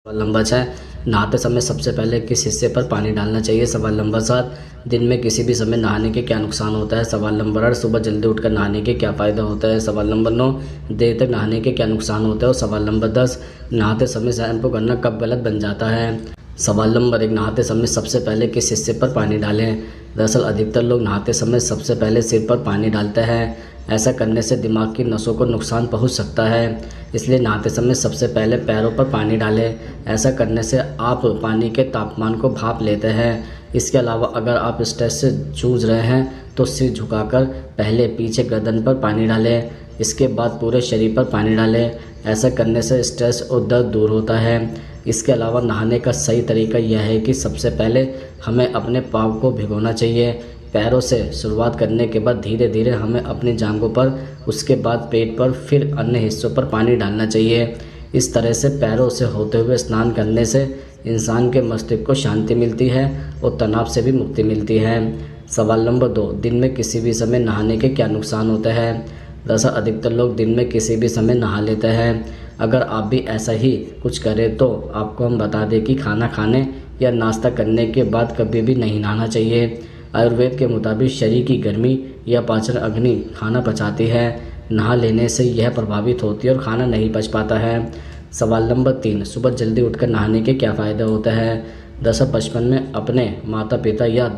सवाल नंबर 6, नहाते समय सबसे पहले किस हिस्से पर पानी डालना चाहिए। सवाल नंबर 7, दिन में किसी भी समय नहाने के क्या नुकसान होता है। सवाल नंबर 8, सुबह जल्दी उठकर नहाने के क्या फ़ायदा होता है। सवाल नंबर 9, देर तक नहाने के क्या नुकसान होता है। और सवाल नंबर 10, नहाते समय शैम्पू करना कब गलत बन जाता है। सवाल नंबर 1, नहाते समय सबसे पहले किस हिस्से पर पानी डालें। दरअसल अधिकतर लोग नहाते समय सबसे पहले सिर पर पानी डालते हैं। ऐसा करने से दिमाग की नसों को नुकसान पहुंच सकता है, इसलिए नहाते समय सबसे पहले पैरों पर पानी डालें। ऐसा करने से आप पानी के तापमान को भाप लेते हैं। इसके अलावा अगर आप स्ट्रेस से जूझ रहे हैं तो सिर झुकाकर पहले पीछे गर्दन पर पानी डालें, इसके बाद पूरे शरीर पर पानी डालें। ऐसा करने से स्ट्रेस और दर्द दूर होता है। इसके अलावा नहाने का सही तरीका यह है कि सबसे पहले हमें अपने पाँव को भिगोना चाहिए। पैरों से शुरुआत करने के बाद धीरे धीरे हमें अपनी जांघों पर, उसके बाद पेट पर, फिर अन्य हिस्सों पर पानी डालना चाहिए। इस तरह से पैरों से होते हुए स्नान करने से इंसान के मस्तिष्क को शांति मिलती है और तनाव से भी मुक्ति मिलती है। सवाल नंबर 2, दिन में किसी भी समय नहाने के क्या नुकसान होते हैं। दरअसल अधिकतर लोग दिन में किसी भी समय नहा लेते हैं। अगर आप भी ऐसा ही कुछ करें तो आपको हम बता दें कि खाना खाने या नाश्ता करने के बाद कभी भी नहीं नहाना चाहिए। आयुर्वेद के मुताबिक शरीर की गर्मी या पाचन अग्नि खाना पचाती है। नहा लेने से यह प्रभावित होती है और खाना नहीं पच पाता है। सवाल नंबर 3, सुबह जल्दी उठकर नहाने के क्या फ़ायदे होते हैं। दरअसल बचपन में अपने माता पिता या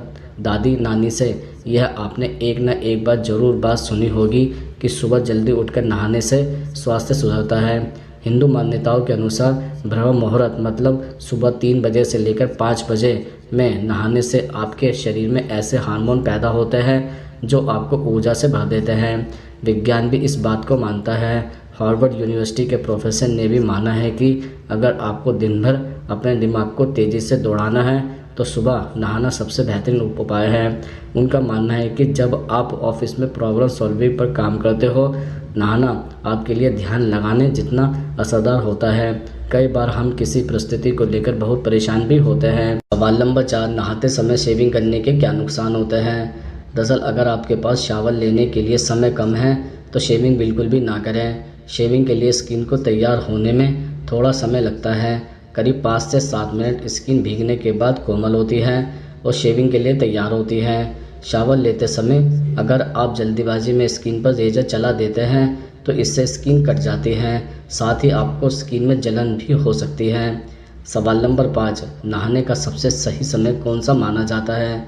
दादी नानी से यह आपने एक न एक बार ज़रूर बात सुनी होगी कि सुबह जल्दी उठकर नहाने से स्वास्थ्य सुधरता है। हिंदू मान्यताओं के अनुसार ब्रह्म मुहूर्त मतलब सुबह 3 बजे से लेकर 5 बजे में नहाने से आपके शरीर में ऐसे हार्मोन पैदा होते हैं जो आपको ऊर्जा से भर देते हैं। विज्ञान भी इस बात को मानता है। हार्वर्ड यूनिवर्सिटी के प्रोफेसर ने भी माना है कि अगर आपको दिन भर अपने दिमाग को तेज़ी से दौड़ाना है तो सुबह नहाना सबसे बेहतरीन उपाय है। उनका मानना है कि जब आप ऑफिस में प्रॉब्लम सॉल्विंग पर काम करते हो, नहाना आपके लिए ध्यान लगाने जितना असरदार होता है। कई बार हम किसी परिस्थिति को लेकर बहुत परेशान भी होते हैं। सवाल नंबर 4, नहाते समय शेविंग करने के क्या नुकसान होते हैं। दरअसल अगर आपके पास शावर लेने के लिए समय कम है तो शेविंग बिल्कुल भी ना करें। शेविंग के लिए स्किन को तैयार होने में थोड़ा समय लगता है। करीब 5 से 7 मिनट स्किन भीगने के बाद कोमल होती है और शेविंग के लिए तैयार होती है। शावर लेते समय अगर आप जल्दीबाजी में स्किन पर रेजर चला देते हैं तो इससे स्किन कट जाती है, साथ ही आपको स्किन में जलन भी हो सकती है। सवाल नंबर 5, नहाने का सबसे सही समय कौन सा माना जाता है।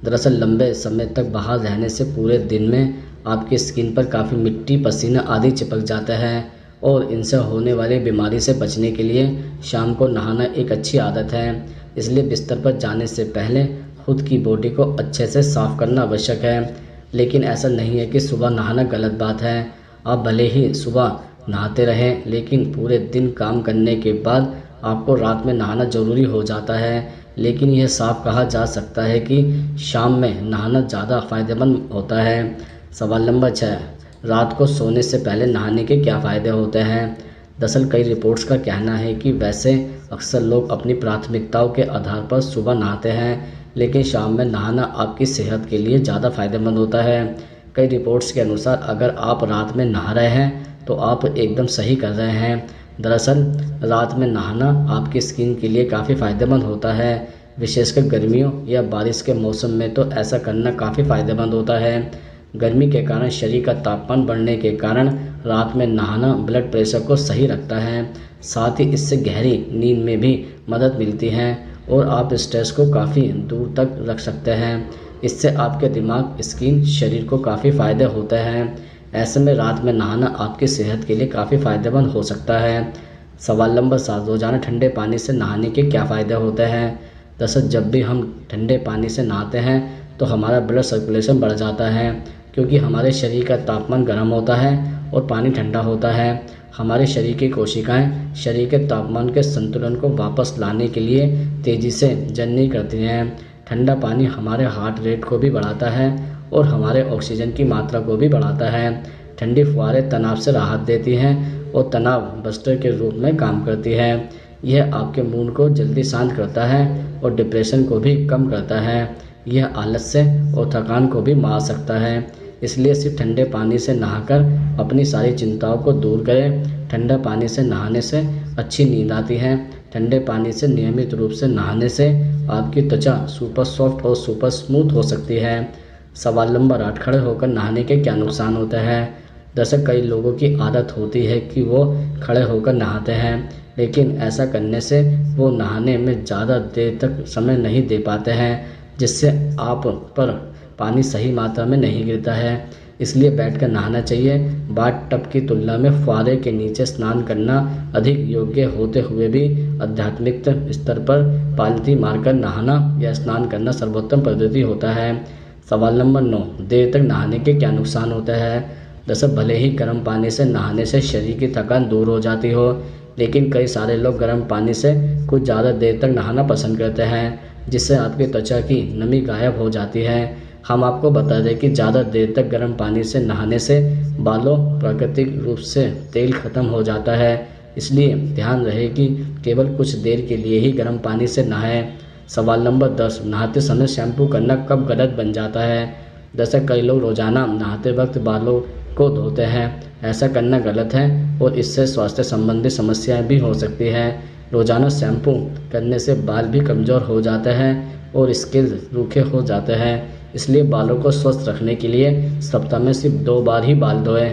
दरअसल लंबे समय तक बाहर रहने से पूरे दिन में आपकी स्किन पर काफ़ी मिट्टी, पसीना आदि चिपक जाता है और इनसे होने वाली बीमारी से बचने के लिए शाम को नहाना एक अच्छी आदत है। इसलिए बिस्तर पर जाने से पहले खुद की बॉडी को अच्छे से साफ़ करना आवश्यक है। लेकिन ऐसा नहीं है कि सुबह नहाना गलत बात है। आप भले ही सुबह नहाते रहें, लेकिन पूरे दिन काम करने के बाद आपको रात में नहाना ज़रूरी हो जाता है। लेकिन यह साफ कहा जा सकता है कि शाम में नहाना ज़्यादा फ़ायदेमंद होता है। सवाल नंबर 6, रात को सोने से पहले नहाने के क्या फ़ायदे होते हैं। दरअसल कई रिपोर्ट्स का कहना है कि वैसे अक्सर लोग अपनी प्राथमिकताओं के आधार पर सुबह नहाते हैं, लेकिन शाम में नहाना आपकी सेहत के लिए ज़्यादा फ़ायदेमंद होता है। कई रिपोर्ट्स के अनुसार अगर आप रात में नहा रहे हैं तो आप एकदम सही कर रहे हैं। दरअसल रात में नहाना आपकी स्किन के लिए काफ़ी फ़ायदेमंद होता है। विशेषकर गर्मियों या बारिश के मौसम में तो ऐसा करना काफ़ी फ़ायदेमंद होता है। गर्मी के कारण शरीर का तापमान बढ़ने के कारण रात में नहाना ब्लड प्रेशर को सही रखता है, साथ ही इससे गहरी नींद में भी मदद मिलती है और आप स्ट्रेस को काफ़ी दूर तक रख सकते हैं। इससे आपके दिमाग, स्किन, शरीर को काफ़ी फ़ायदे होते हैं। ऐसे में रात में नहाना आपकी सेहत के लिए काफ़ी फ़ायदेमंद हो सकता है। सवाल नंबर 7, रोज़ाना ठंडे पानी से नहाने के क्या फ़ायदे होते हैं। दरअसल जब भी हम ठंडे पानी से नहाते हैं तो हमारा ब्लड सर्कुलेशन बढ़ जाता है, क्योंकि हमारे शरीर का तापमान गर्म होता है और पानी ठंडा होता है। हमारे शरीर की कोशिकाएं शरीर के तापमान के संतुलन को वापस लाने के लिए तेज़ी से जननी करती हैं। ठंडा पानी हमारे हार्ट रेट को भी बढ़ाता है और हमारे ऑक्सीजन की मात्रा को भी बढ़ाता है। ठंडी फुहारें तनाव से राहत देती हैं और तनाव बस्टर के रूप में काम करती है। यह आपके मूड को जल्दी शांत करता है और डिप्रेशन को भी कम करता है। यह आलस्य और थकान को भी मार सकता है। इसलिए सिर्फ ठंडे पानी से नहाकर अपनी सारी चिंताओं को दूर करें। ठंडा पानी से नहाने से अच्छी नींद आती है, ठंडे पानी से नियमित रूप से नहाने से आपकी त्वचा सुपर सॉफ्ट और सुपर स्मूथ हो सकती है। सवाल नंबर 8, खड़े होकर नहाने के क्या नुकसान होते हैं। दरअसल कई लोगों की आदत होती है कि वो खड़े होकर नहाते हैं, लेकिन ऐसा करने से वो नहाने में ज़्यादा देर तक समय नहीं दे पाते हैं, जिससे आप पर पानी सही मात्रा में नहीं गिरता है। इसलिए बैठकर नहाना चाहिए। बाथ टब की तुलना में फुव्वारे के नीचे स्नान करना अधिक योग्य होते हुए भी आध्यात्मिक स्तर पर पालथी मारकर नहाना या स्नान करना सर्वोत्तम पद्धति होता है। सवाल नंबर 9, देर तक नहाने के क्या नुकसान होते हैं। दरअसल भले ही गर्म पानी से नहाने से शरीर की थकान दूर हो जाती हो, लेकिन कई सारे लोग गर्म पानी से कुछ ज़्यादा देर तक नहाना पसंद करते हैं, जिससे आपकी त्वचा की नमी गायब हो जाती है। हम आपको बता दें कि ज़्यादा देर तक गर्म पानी से नहाने से बालों प्राकृतिक रूप से तेल खत्म हो जाता है, इसलिए ध्यान रहे कि केवल कुछ देर के लिए ही गर्म पानी से नहाएं। सवाल नंबर 10, नहाते समय शैम्पू करना कब गलत बन जाता है। दरअसल कई लोग रोज़ाना नहाते वक्त बालों को धोते हैं। ऐसा करना गलत है और इससे स्वास्थ्य संबंधी समस्याएं भी हो सकती हैं। रोज़ाना शैम्पू करने से बाल भी कमज़ोर हो जाते हैं और स्किन रूखे हो जाते हैं, इसलिए बालों को स्वस्थ रखने के लिए सप्ताह में सिर्फ 2 बार ही बाल धोएं।